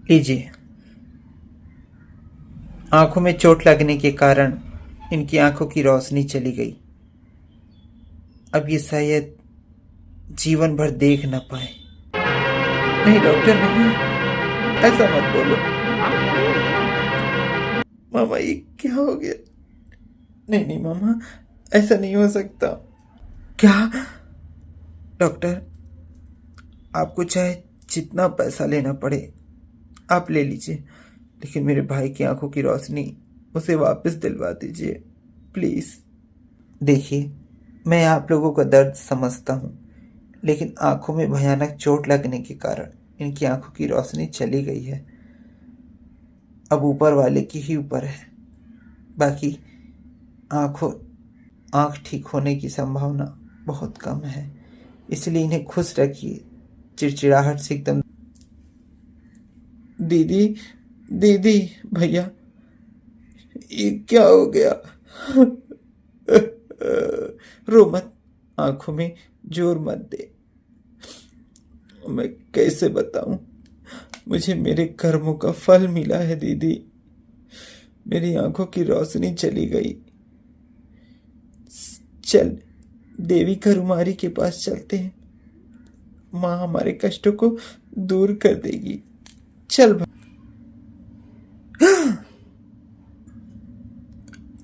लीजिए। आंखों में चोट लगने के कारण इनकी आंखों की रोशनी चली गई। अब ये शायद जीवन भर देख न पाए। नहीं डॉक्टर, नहीं, ऐसा मत बोलो। मामा, ये क्या हो गया? नहीं नहीं मामा, ऐसा नहीं हो सकता। क्या? डॉक्टर, आपको चाहे जितना पैसा लेना पड़े आप ले लीजिए, लेकिन मेरे भाई की आंखों की रोशनी उसे वापस दिलवा दीजिए प्लीज। देखिए, मैं आप लोगों का दर्द समझता हूँ, लेकिन आंखों में भयानक चोट लगने के कारण इनकी आंखों की रोशनी चली गई है। अब ऊपर वाले की ही ऊपर है। बाकी आंख ठीक होने की संभावना बहुत कम है, इसलिए इन्हें खुश रखिए, चिड़चिड़ाहट से एकदम। दीदी, दीदी, भैया, ये क्या हो गया? रो मत, आंखों में जोर मत दे। मैं कैसे बताऊं, मुझे मेरे कर्मों का फल मिला है दीदी। मेरी आंखों की रोशनी चली गई। चल, देवी करुमारी के पास चलते हैं, माँ हमारे कष्टों को दूर कर देगी। चल भाई।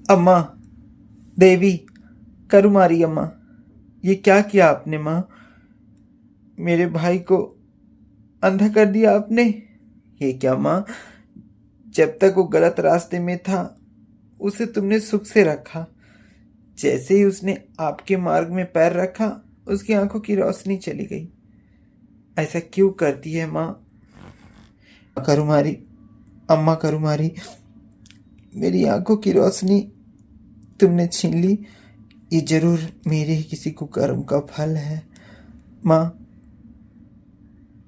अम्मा, देवी करुमारी अम्मा, ये क्या किया आपने माँ? मेरे भाई को अंधा कर दिया आपने। ये क्या माँ, जब तक वो गलत रास्ते में था उसे तुमने सुख से रखा, जैसे ही उसने आपके मार्ग में पैर रखा उसकी आंखों की रोशनी चली गई। ऐसा क्यों करती है माँ? करुमारी, अम्मा करुमारी, मेरी आंखों की रोशनी तुमने छीन ली। ये जरूर मेरे ही किसी कुकर्म का फल है। माँ,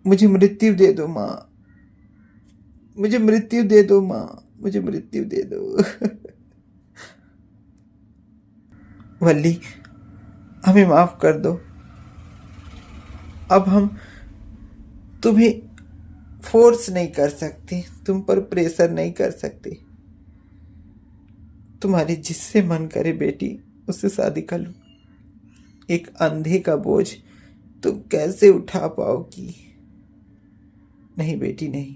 मुझे मृत्यु दे दो माँ, मुझे मृत्यु दे दो माँ, मुझे मृत्यु दे दो। वल्ली, हमें माफ कर दो। अब हम तुम्हें फोर्स नहीं कर सकते, तुम पर प्रेशर नहीं कर सकते। तुम्हारे जिससे मन करे बेटी उससे शादी कर लो। एक अंधे का बोझ तुम कैसे उठा पाओगी? नहीं बेटी, नहीं।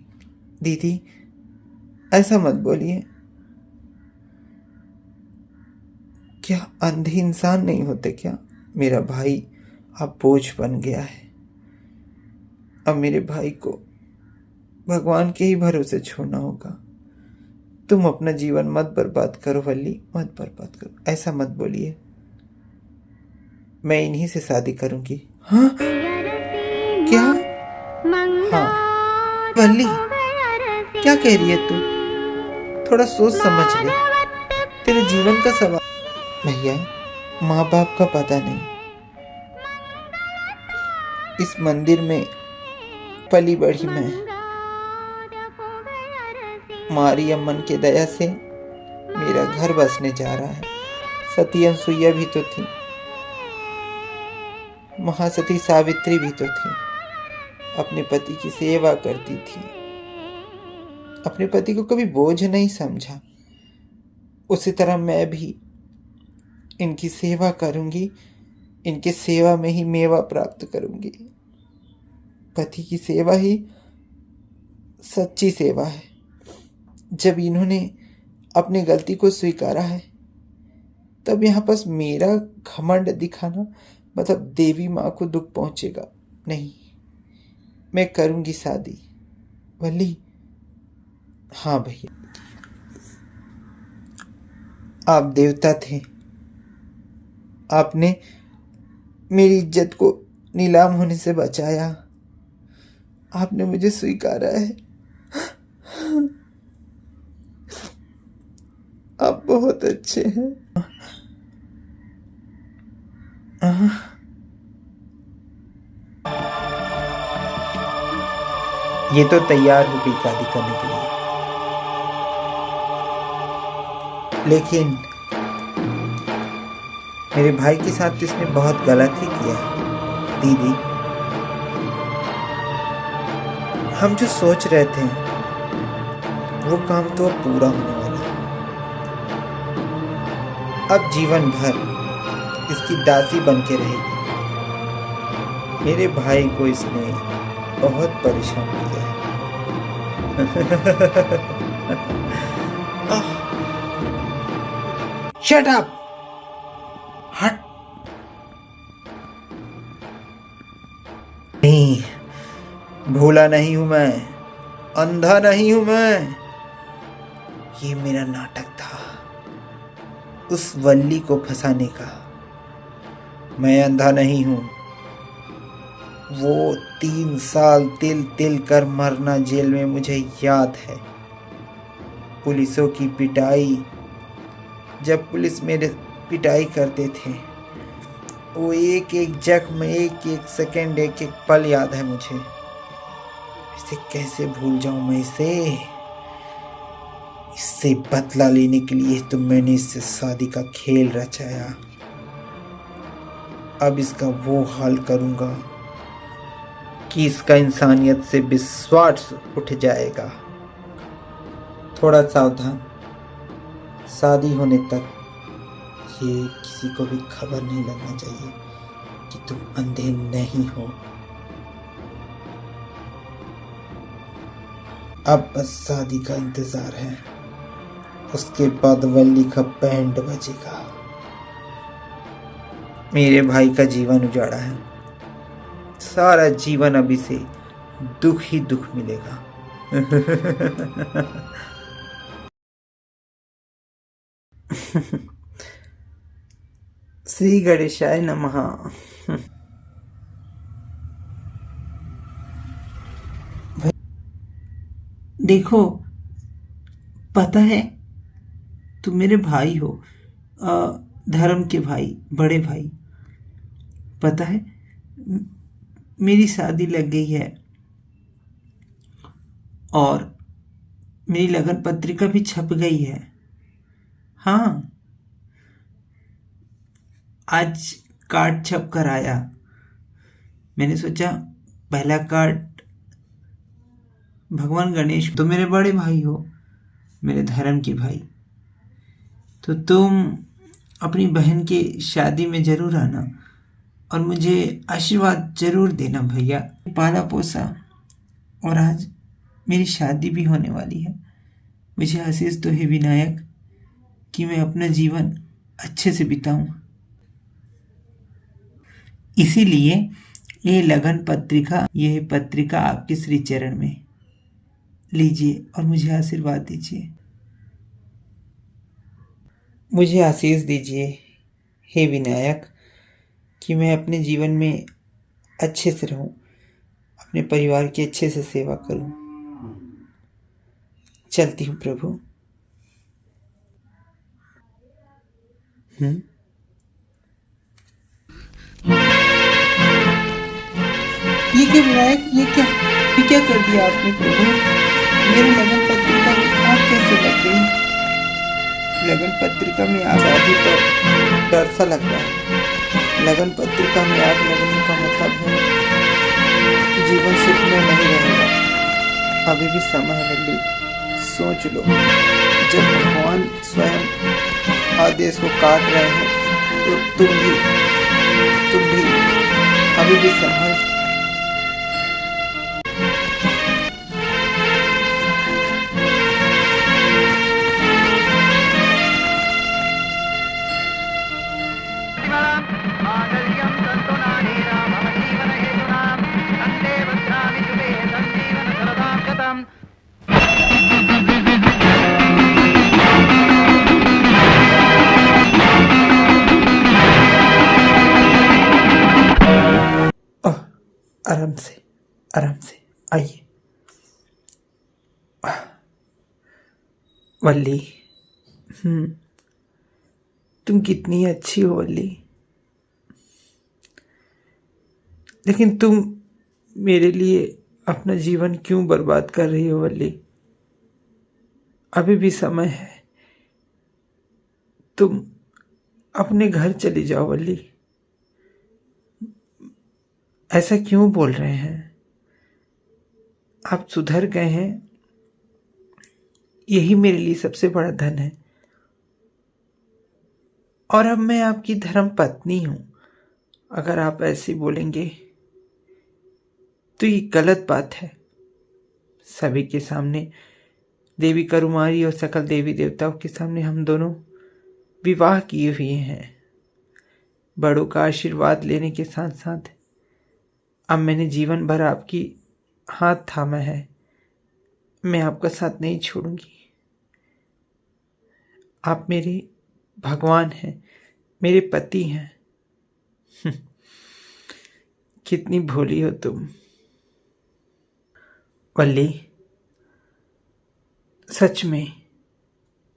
दीदी, ऐसा मत बोलिए। क्या अंधे इंसान नहीं होते क्या? मेरा भाई अब बोझ बन गया है। अब मेरे भाई को भगवान के ही भरोसे छोड़ना होगा। तुम अपना जीवन मत बर्बाद करो वल्ली, मत बर्बाद करो, ऐसा मत बोलिए। मैं इन्हीं से शादी करूंगी। हाँ? क्या? हाँ वल्ली, क्या कह रही है तू? थोड़ा सोच समझ ले, तेरे जीवन का सवाल। भैया, माँ बाप का पता नहीं। इस मंदिर में पली बढ़ी मैं, मारी अम्मन के दया से मेरा घर बसने जा रहा है। सती अनसुईया भी तो थी, महासती सावित्री भी तो थी, अपने पति की सेवा करती थी, अपने पति को कभी बोझ नहीं समझा। उसी तरह मैं भी इनकी सेवा करूंगी, इनके सेवा में ही मेवा प्राप्त करूंगी। पति की सेवा ही सच्ची सेवा है। जब इन्होंने अपनी गलती को स्वीकारा है, तब यहाँ पास मेरा घमंड दिखाना मतलब देवी माँ को दुख पहुंचेगा नहीं। मैं करूंगी शादी वल्ली। हाँ भैया, आप देवता थे, आपने मेरी इज्जत को नीलाम होने से बचाया, आपने मुझे स्वीकारा है। आप बहुत अच्छे हैं। ये तो तैयार हो गई शादी करने के लिए, लेकिन मेरे भाई के साथ इसने बहुत गलत ही किया है। दीदी, हम जो सोच रहे थे वो काम तो अब पूरा होने वाला है। अब जीवन भर इसकी दासी बन के रहेगी। मेरे भाई को इसने बहुत परेशान किया है। शट अप, हट। नहीं, भोला नहीं हूं मैं, अंधा नहीं हूं मैं। ये मेरा नाटक था उस वल्ली को फंसाने का। मैं अंधा नहीं हूं। वो 3 साल तिल तिल कर मरना जेल में मुझे याद है। पुलिसों की पिटाई, जब पुलिस मेरे पिटाई करते थे, वो एक एक जख्म, एक एक सेकंड, एक एक पल याद है मुझे। इसे कैसे भूल जाऊं मैं इसे। इससे बदला लेने के लिए तो मैंने इससे शादी का खेल रचाया। अब इसका वो हाल करूंगा कि इसका इंसानियत से विश्वास उठ जाएगा। थोड़ा सावधान, शादी होने तक ये किसी को भी खबर नहीं लगना चाहिए कि तुम अंधे नहीं हो। अब बस शादी का इंतजार है। उसके बाद वल्ली का बैंड बजेगा। मेरे भाई का जीवन उजाड़ा है। सारा जीवन अभी से दुख ही दुख मिलेगा। श्री गणेशाय नमः। देखो, पता है तुम मेरे भाई हो, धर्म के भाई, बड़े भाई। पता है मेरी शादी लग गई है और मेरी लगन पत्रिका भी छप गई है। हाँ, आज कार्ड छप कर आया। मैंने सोचा पहला कार्ड भगवान गणेश, तो मेरे बड़े भाई हो, मेरे धर्म के भाई, तो तुम अपनी बहन के शादी में जरूर आना और मुझे आशीर्वाद जरूर देना भैया। पाला पोसा और आज मेरी शादी भी होने वाली है। मुझे आशीष तो है विनायक कि मैं अपना जीवन अच्छे से बिताऊं। इसीलिए ये लगन पत्रिका, यह पत्रिका आपके श्री चरण में लीजिए और मुझे आशीर्वाद दीजिए। मुझे आशीष दीजिए हे विनायक कि मैं अपने जीवन में अच्छे से रहूं, अपने परिवार की अच्छे से सेवा करूं। चलती हूं प्रभु। ये क्या विनायक, ये क्या कर दिया आपने प्रभु। मेरी लगन पत्रिका में आग कैसे लग गई। लगन पत्रिका में आग, शादी पर डर सा लग रहा है। लगन पत्रिका में आग लगने का मतलब है जीवन सुख में नहीं रहेगा। अभी भी समय है वल्ली, सोच लो। जब भगवान स्वयं आदेश को काट रहे हैं तो तुम भी अभी भी संभल। आराम से आइए। वल्ली, तुम कितनी अच्छी हो वल्ली, लेकिन तुम मेरे लिए अपना जीवन क्यों बर्बाद कर रही हो वल्ली। अभी भी समय है, तुम अपने घर चली जाओ वल्ली। ऐसा क्यों बोल रहे हैं। आप सुधर गए हैं यही मेरे लिए सबसे बड़ा धन है। और अब मैं आपकी धर्म पत्नी हूं। अगर आप ऐसे बोलेंगे तो ये गलत बात है। सभी के सामने, देवी करुमारी और सकल देवी देवताओं के सामने हम दोनों विवाह किए हुए हैं। बड़ों का आशीर्वाद लेने के साथ साथ अब मैंने जीवन भर आपकी हाथ थामा है। मैं आपका साथ नहीं छोड़ूंगी। आप मेरे भगवान हैं, मेरे पति हैं। कितनी भोली हो तुम वल्ली। सच में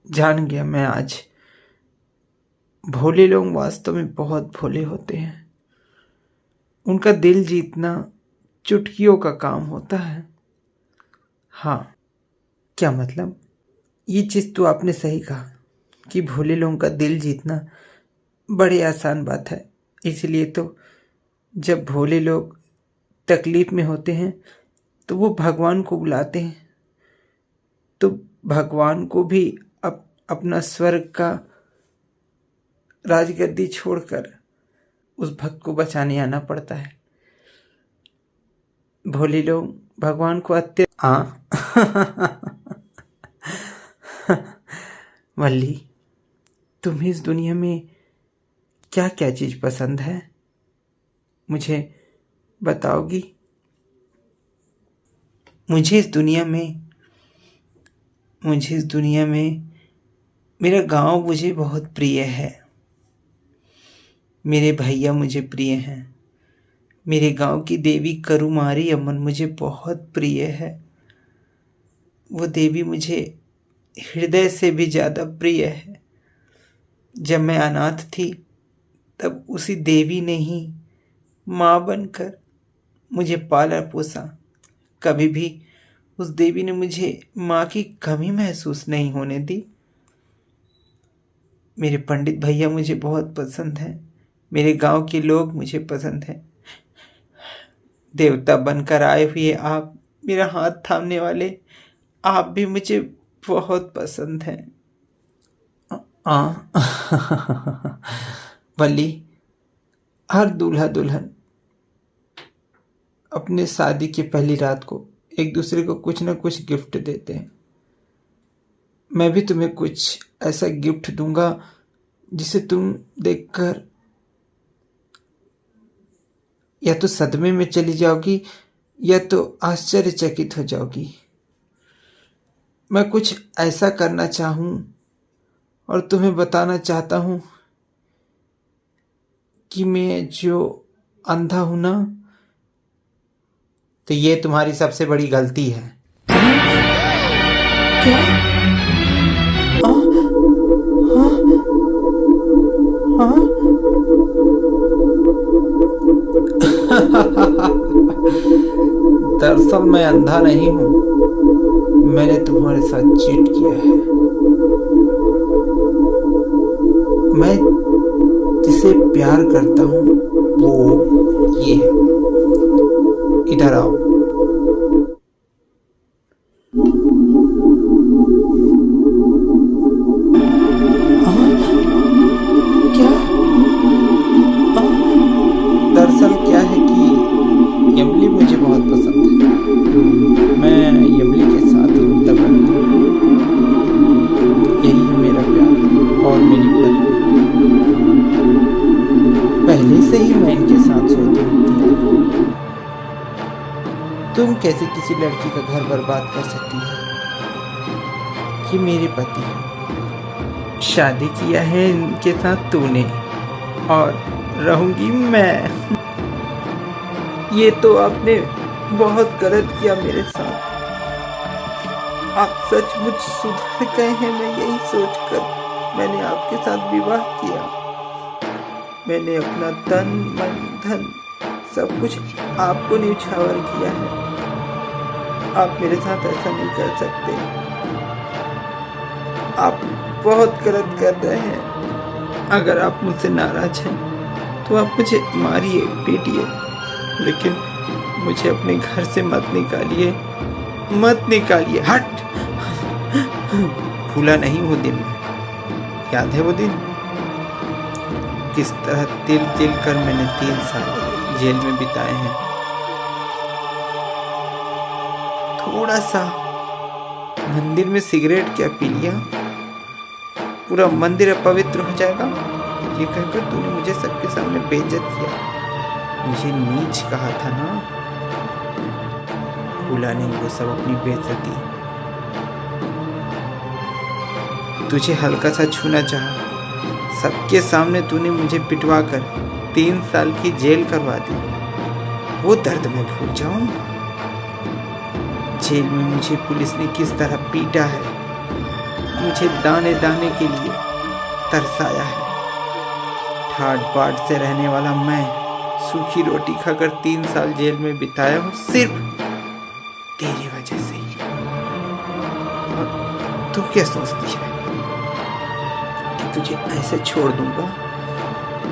जान गया मैं आज, भोले लोग वास्तव में बहुत भोले होते हैं। उनका दिल जीतना चुटकियों का काम होता है। हाँ, क्या मतलब? ये चीज़ तो आपने सही कहा कि भोले लोगों का दिल जीतना बड़ी आसान बात है। इसलिए तो जब भोले लोग तकलीफ में होते हैं तो वो भगवान को बुलाते हैं, तो भगवान को भी अपना स्वर्ग का राजगद्दी छोड़कर उस भक्त को बचाने आना पड़ता है। भोले लोग भगवान को वल्ली, तुम्हें इस दुनिया में क्या क्या चीज़ पसंद है, मुझे बताओगी? मुझे इस दुनिया में मेरा गांव मुझे बहुत प्रिय है। मेरे भैया मुझे प्रिय हैं। मेरे गांव की देवी करुमारी अम्मन मुझे बहुत प्रिय है। वो देवी मुझे हृदय से भी ज़्यादा प्रिय है। जब मैं अनाथ थी तब उसी देवी ने ही माँ बनकर मुझे पाला पोसा। कभी भी उस देवी ने मुझे माँ की कमी महसूस नहीं होने दी। मेरे पंडित भैया मुझे बहुत पसंद हैं। मेरे गांव के लोग मुझे पसंद हैं। देवता बनकर आए हुए आप, मेरा हाथ थामने वाले आप भी मुझे बहुत पसंद हैं। वल्ली, हर दूल्हा दुल्हन अपने शादी की पहली रात को एक दूसरे को कुछ न कुछ गिफ्ट देते हैं। मैं भी तुम्हें कुछ ऐसा गिफ्ट दूंगा जिसे तुम देखकर या तो सदमे में चली जाओगी या तो आश्चर्यचकित हो जाओगी। मैं कुछ ऐसा करना चाहूँ और तुम्हें बताना चाहता हूँ कि मैं जो अंधा हूं ना, तो ये तुम्हारी सबसे बड़ी गलती है। क्या? दरअसल मैं अंधा नहीं हूं। मैंने तुम्हारे साथ चीट किया है। मैं जिसे प्यार करता हूं वो ये है। इधर आओ। क्या? दरअसल क्या है कि यमली मुझे बहुत पसंद है। मैं यमली के साथ ही उठता करता हूँ। यही है मेरा प्यार और मेरी पत्नी। पहले से ही मैं इनके साथ सोती थी। तुम कैसे किसी लड़की का घर बर्बाद कर सकती हो कि मेरे पति हैं। शादी किया है इनके साथ तूने और रहूंगी मैं। ये तो आपने बहुत गलत किया मेरे साथ। आप सचमुच सुधर गए हैं। मैं यही सोचकर मैंने आपके साथ विवाह किया। मैंने अपना तन मन धन सब कुछ आपको न्यौछावर किया है। आप मेरे साथ ऐसा नहीं कर सकते। आप बहुत गलत कर रहे हैं। अगर आप मुझसे नाराज हैं तो आप मुझे मारिए पीटिए, लेकिन मुझे अपने घर से मत निकालिए। हट। भूला नहीं वो दिन, याद है वो दिन? किस तरह तिल तिल कर मैंने 3 साल जेल में बिताए हैं। थोड़ा सा मंदिर में सिगरेट क्या पी लिया, पूरा मंदिर अपवित्र हो जाएगा, ये कहकर तूने मुझे सबके सामने बेइज्जत किया, मुझे नीच कहा था ना। भूला नहीं वो सब अपनी बेइज्जती। तुझे हल्का सा छूना चाहा, सबके सामने तूने मुझे पिटवा कर 3 साल की जेल करवा दी। वो दर्द मैं भूल जाऊं? जेल में मुझे पुलिस ने किस तरह पीटा है, मुझे दाने दाने के लिए तरसाया है। ठाट बाट से रहने वाला मैं सूखी रोटी खाकर 3 साल जेल में बिताया हूँ, सिर्फ तेरी वजह से ही। और तू क्या सोचती है कि तुझे ऐसे छोड़ दूंगा?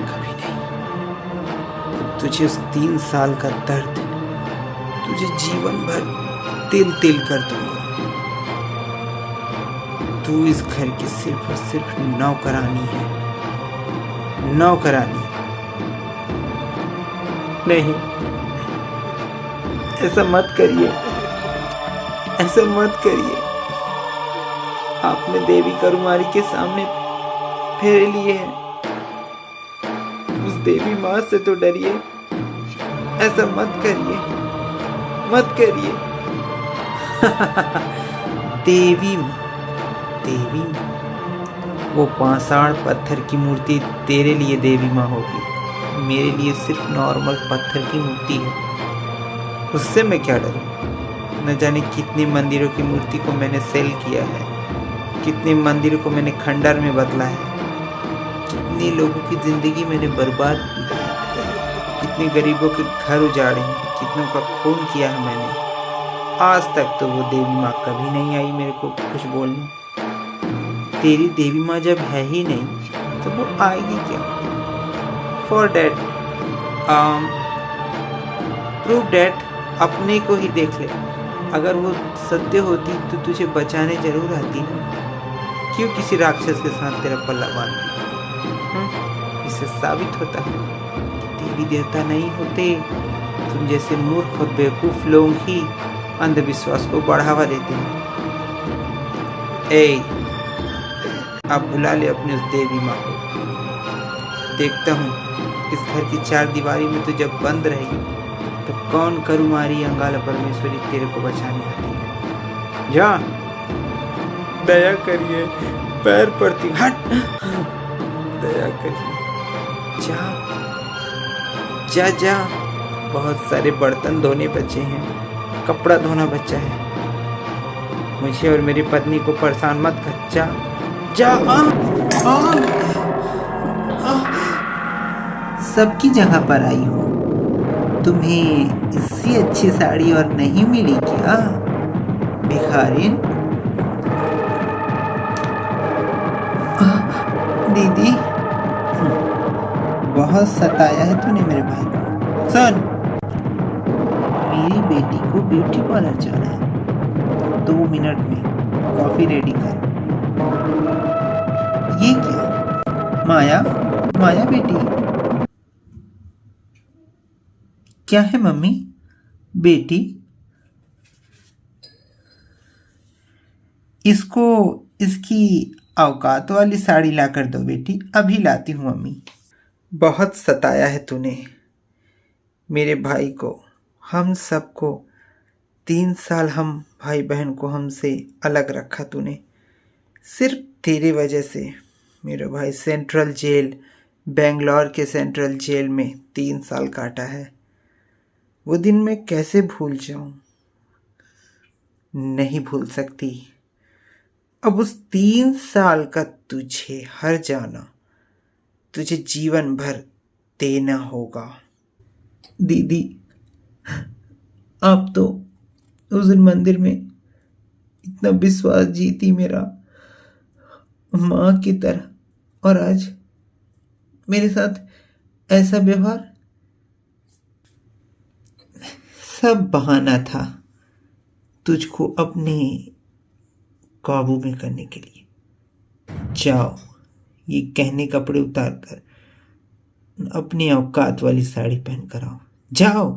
कभी नहीं। तुझे उस 3 साल का दर्द तुझे जीवन भर तिल तिल कर दूंगा। तू इस घर की सिर्फ और सिर्फ नौकरानी है, नौकरानी। नहीं, ऐसा मत करिए, ऐसा मत करिए। आपने देवी करुमारी के सामने फेरे लिए हैं, उस देवी माँ से तो डरिए। ऐसा मत करिए, मत करिए। देवी माँ, देवी माँ, वो पाषाण पत्थर की मूर्ति तेरे लिए देवी माँ होगी, मेरे लिए सिर्फ नॉर्मल पत्थर की मूर्ति है। उससे मैं क्या डरूं? न जाने कितने मंदिरों की मूर्ति को मैंने सेल किया है, कितने मंदिरों को मैंने खंडर में बदला है, कितने लोगों की जिंदगी मैंने बर्बाद की है, कितने गरीबों के घर उजाड़े हैं, कितनों का खून किया है मैंने। आज तक तो वो देवी माँ कभी नहीं आई मेरे को कुछ बोलने। तेरी देवी माँ जब है ही नहीं तो वो आएगी क्या? फॉर डैट प्रूव डैट, अपने को ही देख ले। अगर वो सत्य होती तो तुझे बचाने जरूर आती ना। क्यों किसी राक्षस के साथ तेरा पल्ला बांधती? इससे साबित होता है कि देवी देवता नहीं होते, तुम जैसे मूर्ख और बेवकूफ लोग ही अंधविश्वास को बढ़ावा देते हैं। अब बुला ले अपनी उस देवी माँ को। देखता हूँ इस घर की 4 दीवारी में तो जब बंद रहेगी तो कौन करुमारी अंगाला परमेश्वरी तेरे को बचाने आती है। जा, दया करिए, पैर पड़ती, हट, दया करिए, जा जा जा। बहुत सारे बर्तन धोने बचे हैं, कपड़ा धोना बचा है। मुझे और मेरी पत्नी को परेशान मत कर, जा जा। सबकी जगह पर आई हो, तुम्हें इससे अच्छी साड़ी और नहीं मिली क्या भिखारिन? दीदी, बहुत सताया है तूने मेरे भाई को। सुन, मेरी बेटी को ब्यूटी पार्लर जाना है, 2 मिनट में कॉफी रेडी कर। ये क्या? माया, माया बेटी। क्या है मम्मी? बेटी, इसको इसकी औकात वाली साड़ी ला कर दो बेटी। अभी लाती हूँ मम्मी। बहुत सताया है तूने मेरे भाई को, हम सबको। 3 साल हम भाई बहन को हमसे अलग रखा तूने। सिर्फ तेरे वजह से मेरा भाई सेंट्रल जेल, बेंगलोर के सेंट्रल जेल में 3 साल काटा है। वो दिन मैं कैसे भूल जाऊं? नहीं भूल सकती। अब उस 3 साल का तुझे हर जाना, तुझे जीवन भर देना होगा। दीदी, आप तो उस दिन मंदिर में इतना विश्वास जीती मेरा, माँ की तरह, और आज मेरे साथ ऐसा व्यवहार। सब बहाना था तुझको अपने काबू में करने के लिए। जाओ, ये गहने कपड़े उतार कर अपनी औकात वाली साड़ी पहन कर आओ। जाओ।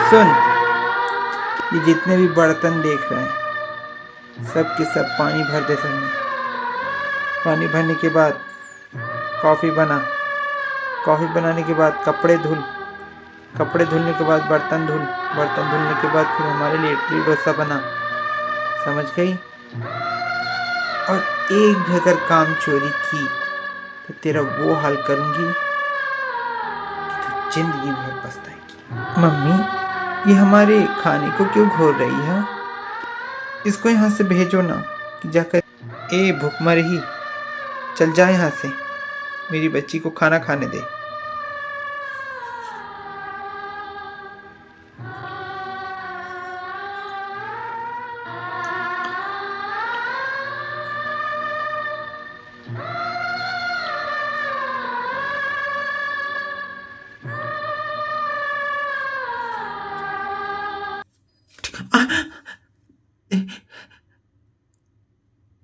सुन, ये जितने भी बर्तन देख रहे हैं सब के सब पानी भर दे सब में। पानी भरने के बाद कॉफ़ी बना। कॉफ़ी बनाने के बाद कपड़े धुल। कपड़े धुलने के बाद बर्तन धुल। बर्तन धुलने के बाद फिर हमारे लिए इडली डोसा बना। समझ गई? और एक भी अगर काम चोरी की तो तेरा वो हाल करूँगी कि तू जिंदगी भर पछताएगी। मम्मी, ये हमारे खाने को क्यों घोर रही है? इसको यहाँ से भेजो ना कि जाकर। ए भूखमरी, चल जा यहाँ से, मेरी बच्ची को खाना खाने दे।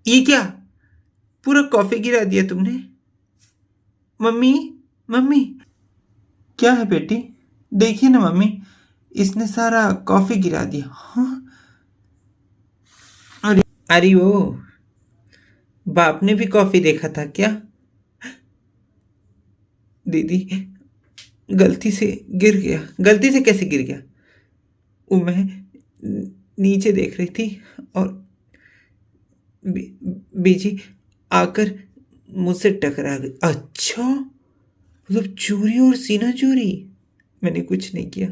ये क्या? पूरा कॉफी गिरा दिया तुमने। मम्मी, मम्मी, क्या है बेटी? देखिए ना मम्मी, इसने सारा कॉफी गिरा दिया। हाँ? अरे वो बाप ने भी कॉफी देखा था क्या? दीदी, गलती से गिर गया। गलती से कैसे गिर गया? वो मैं नीचे देख रही थी और बीजी आकर मुझसे टकरा गई। अच्छा, मतलब चोरी और सीना चोरी। मैंने कुछ नहीं किया।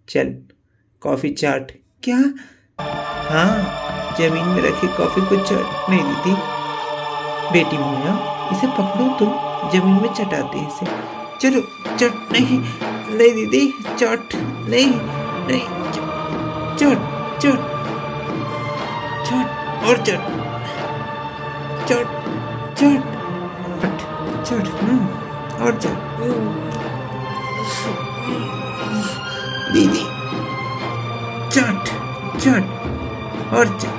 चल कॉफी चाट। क्या? हाँ, जमीन में रखी कॉफी को चाट। नहीं दीदी, बेटी मोया, इसे पकड़ो तो जमीन में चटाते हैं इसे। चलो चट। नहीं नहीं दीदी, चट नहीं। नहीं, चट चट चट और चट चट चट चट और चट। दीदी, चट चट और चट।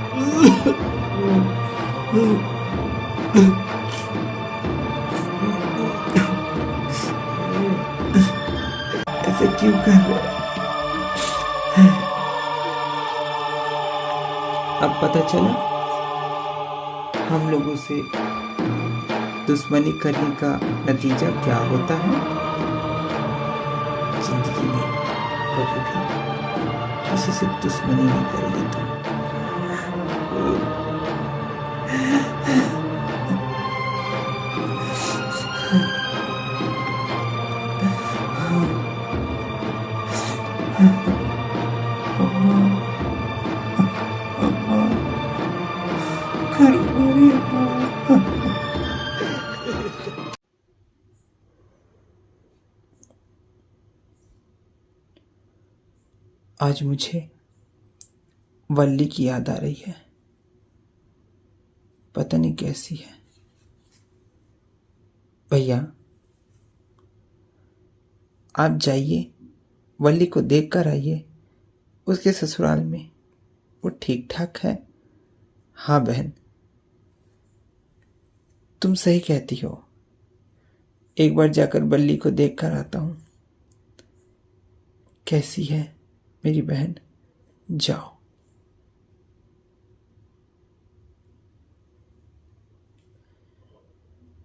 ऐसे क्यों कर रहे? अब पता चला हम लोगों से दुश्मनी करने का नतीजा क्या होता है। जिंदगी में कभी भी किसी से दुश्मनी नहीं करेगी तुम। आज मुझे वल्ली की याद आ रही है। पता नहीं कैसी है। भैया, आप जाइए, वल्ली को देख कर आइए। उसके ससुराल में वो ठीक ठाक है। हाँ बहन, तुम सही कहती हो। एक बार जाकर वल्ली को देख कर आता हूँ कैसी है मेरी बहन। जाओ।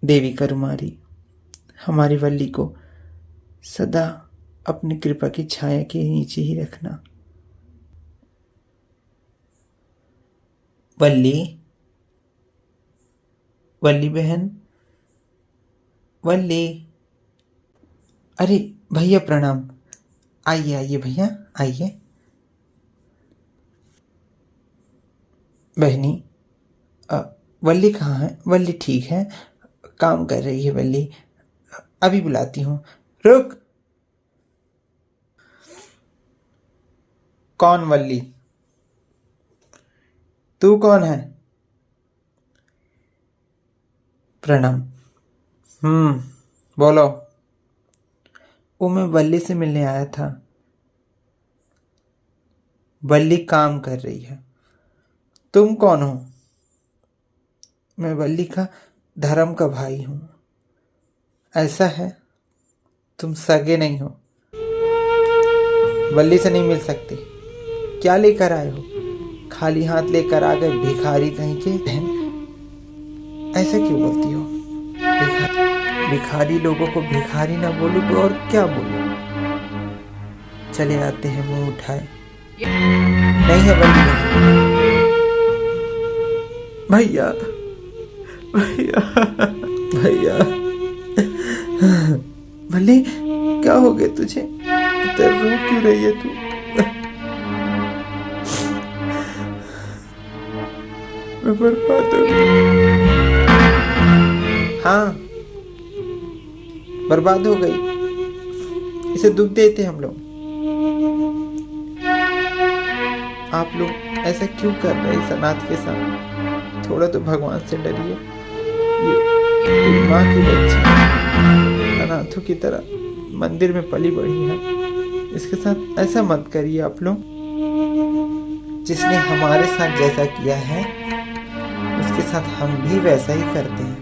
देवी करुमारी, हमारी वल्ली को सदा अपनी कृपा की छाया के नीचे ही रखना। वल्ली, वल्ली बहन, वल्ली। अरे भैया प्रणाम। आइए आइए भैया, आइए। बहनी, वल्ली कहाँ है? वल्ली ठीक है, काम कर रही है वल्ली। अभी बुलाती हूँ। रुक। कौन वल्ली? तू कौन है? प्रणाम। बोलो। वो मैं वल्ली से मिलने आया था। वल्ली काम कर रही है। तुम कौन हो? मैं वल्ली का धर्म का भाई हूं। ऐसा है, तुम सगे नहीं हो, वल्ली से नहीं मिल सकते। क्या लेकर आए हो? खाली हाथ लेकर आ गए भिखारी कहीं के। बहन, ऐसा क्यों बोलती हो? भिखारी लोगों को भिखारी ना बोलूं तो और क्या बोलूं? चले आते हैं मुंह उठाए। नहीं है वल्ली नहीं। भैया, भैया, भैया। वल्ली, क्या हो गया तुझे? इतना रो क्यों रही है तू? मैं बर्बाद हो गई। हाँ, बर्बाद हो गई। इसे दुख देते हम लोग। आप लोग ऐसा क्यों कर रहे हैं अनाथ के साथ? थोड़ा तो भगवान से डरिए। ये माँ की बच्ची अनाथों की तरह मंदिर में पली बढ़ी है। इसके साथ ऐसा मत करिए आप लोग। जिसने हमारे साथ जैसा किया है उसके साथ हम भी वैसा ही करते हैं।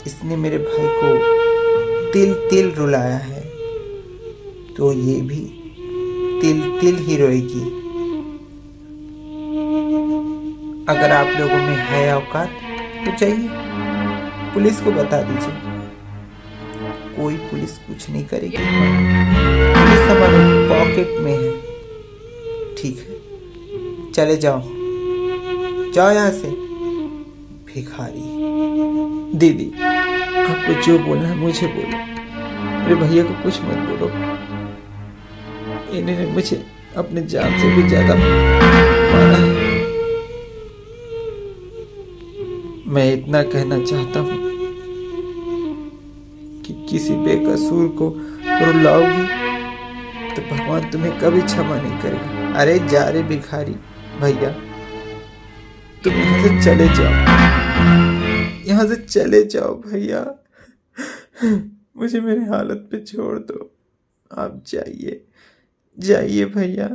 इसने मेरे भाई को तिल तिल रुलाया है तो ये भी तिल तिल ही रोएगी। अगर आप लोगों में है औकात तो चाहिए पुलिस को बता दीजिए। कोई पुलिस कुछ नहीं करेगी। पुलिस हमारे पॉकेट में है। ठीक है, चले जाओ, जाओ यहाँ से भिखारी। दीदी, आपको जो बोलना है मुझे बोलो। मेरे भैया को कुछ मत बोलो। इन्होंने मुझे अपने जान से भी ज्यादा माना है। मैं इतना कहना चाहता हूँ कि किसी बेकसूर को रुलाओगी तो भगवान तुम्हें कभी क्षमा नहीं करेगा। अरे जा रे भिखारी भैया, तुम यहाँ से चले जाओ, यहाँ से चले जाओ भैया। मुझे मेरे हालत पे छोड़ दो। आप जाइए, जाइए भैया।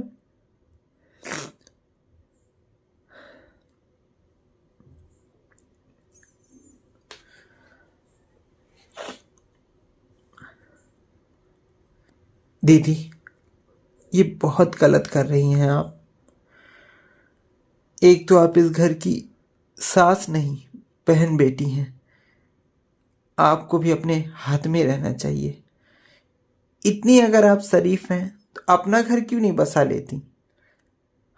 दीदी, ये बहुत गलत कर रही हैं आप। एक तो आप इस घर की सास नहीं, बहन बेटी हैं। आपको भी अपने हाथ में रहना चाहिए। इतनी अगर आप शरीफ हैं तो अपना घर क्यों नहीं बसा लेती?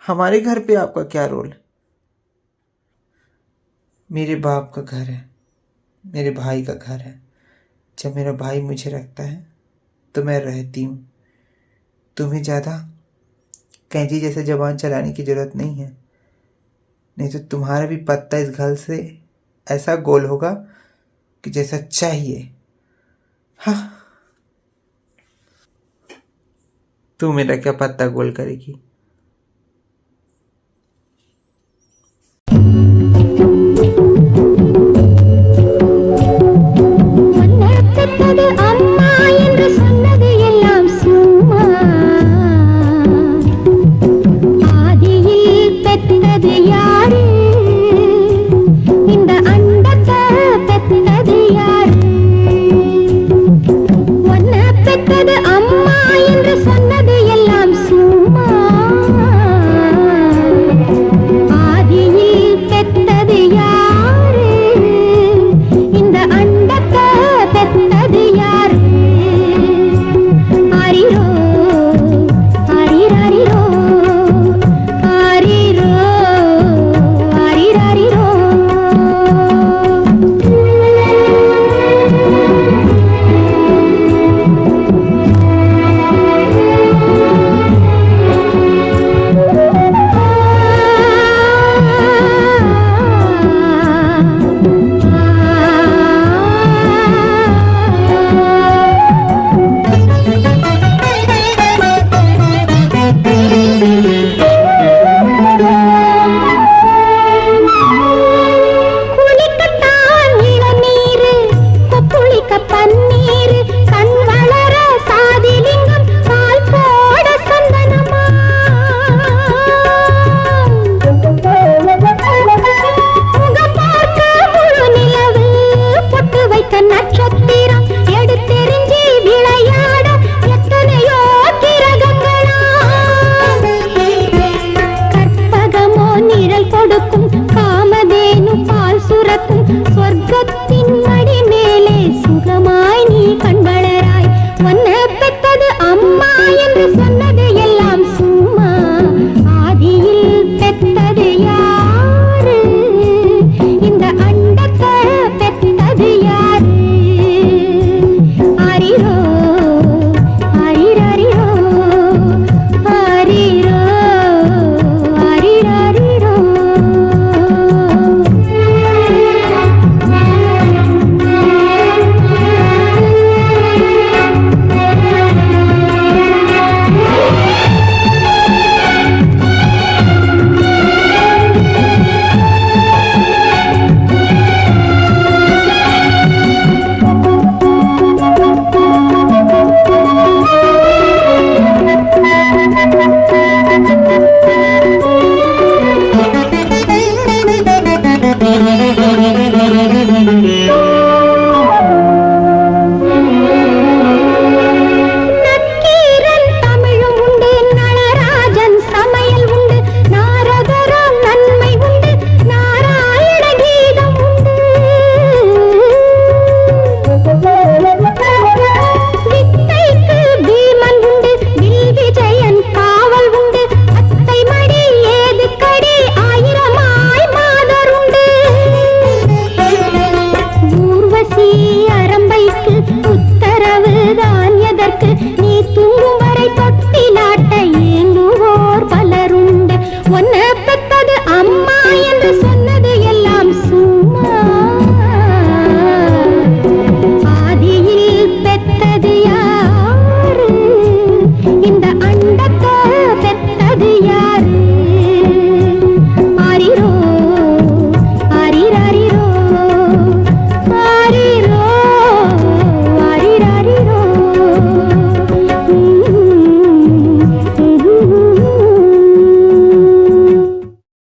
हमारे घर पे आपका क्या रोल? मेरे बाप का घर है, मेरे भाई का घर है। जब मेरा भाई मुझे रखता है तो मैं रहती हूँ। तुम्हें ज़्यादा कैंची जैसे जबान चलाने की ज़रूरत नहीं है, नहीं तो तुम्हारा भी पत्ता इस घर से ऐसा गोल होगा कि जैसा चाहिए। हाँ, तू मेरा क्या पत्ता गोल करेगी?